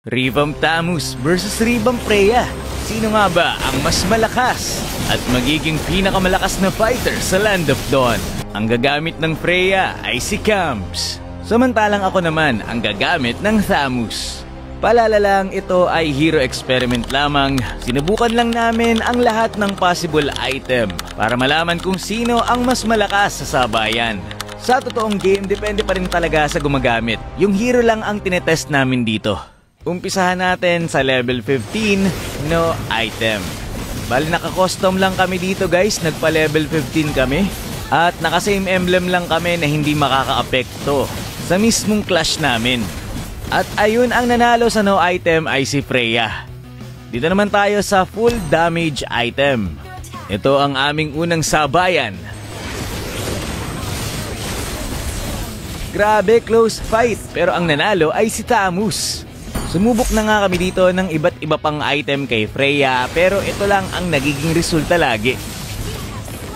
Revamp Tamus versus Revamp Freya. Sino nga ba ang mas malakas at magiging pinakamalakas na fighter sa Land of Dawn? Ang gagamit ng Freya ay si Camps. Samantalang ako naman ang gagamit ng Tamus. Paalala lang, ito ay hero experiment lamang. Sinubukan lang namin ang lahat ng possible item para malaman kung sino ang mas malakas sa sabayan. Sa totoong game, depende pa rin talaga sa gumagamit. Yung hero lang ang tinetest namin dito. Umpisahan natin sa level 15, no item. Bali naka-custom lang kami dito guys, nagpa-level 15 kami. At naka-same emblem lang kami na hindi makaka-apekto sa mismong clash namin. At ayun, ang nanalo sa no item ay si Freya. Dito naman tayo sa full damage item. Ito ang aming unang sabayan. Grabe, close fight, pero ang nanalo ay si Tamus. Sumubok na nga kami dito ng iba't iba pang item kay Freya, pero ito lang ang nagiging resulta lagi.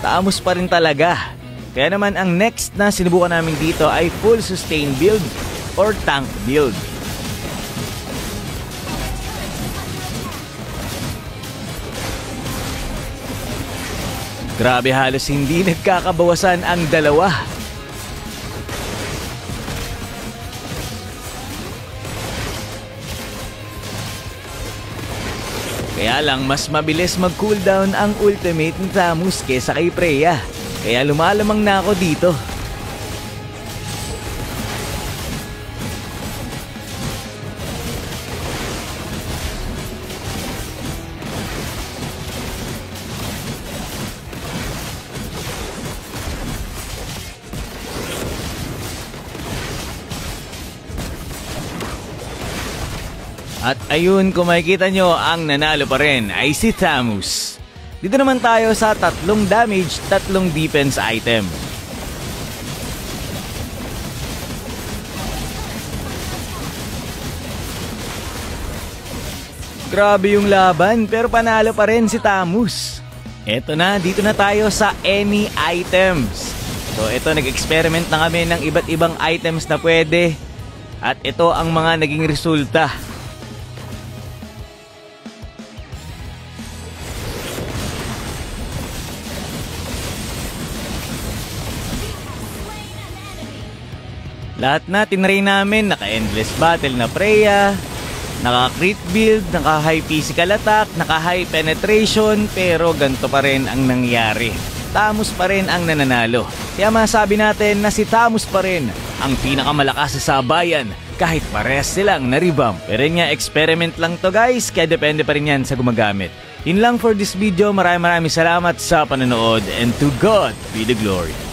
Tamus pa rin talaga. Kaya naman ang next na sinubukan namin dito ay full sustain build or tank build. Grabe, halos hindi nagkakabawasan ang dalawa. Kaya lang mas mabilis mag-cooldown ang ultimate ni Tamus kesa kay Freya. Kaya lumalamang na ako dito. At ayun, kung makikita nyo, ang nanalo pa rin ay si Tamus. Dito naman tayo sa 3 damage, 3 defense item. Grabe yung laban, pero panalo pa rin si Tamus. Eto na, dito na tayo sa any items. So ito, nag-experiment na kami ng iba't ibang items na pwede. At ito ang mga naging resulta. Lahat na tinry namin, naka-endless battle na Freya, naka-crit build, naka-high physical attack, naka-high penetration, pero ganito pa rin ang nangyari. Tamus pa rin ang nananalo. Kaya masabi natin na si Tamus pa rin ang pinakamalakas sa sabayan kahit parehas silang na-revamp. Pero nga, experiment lang to guys, kaya depende pa rin yan sa gumagamit. Yun lang for this video, maraming salamat sa panonood and to God be the glory.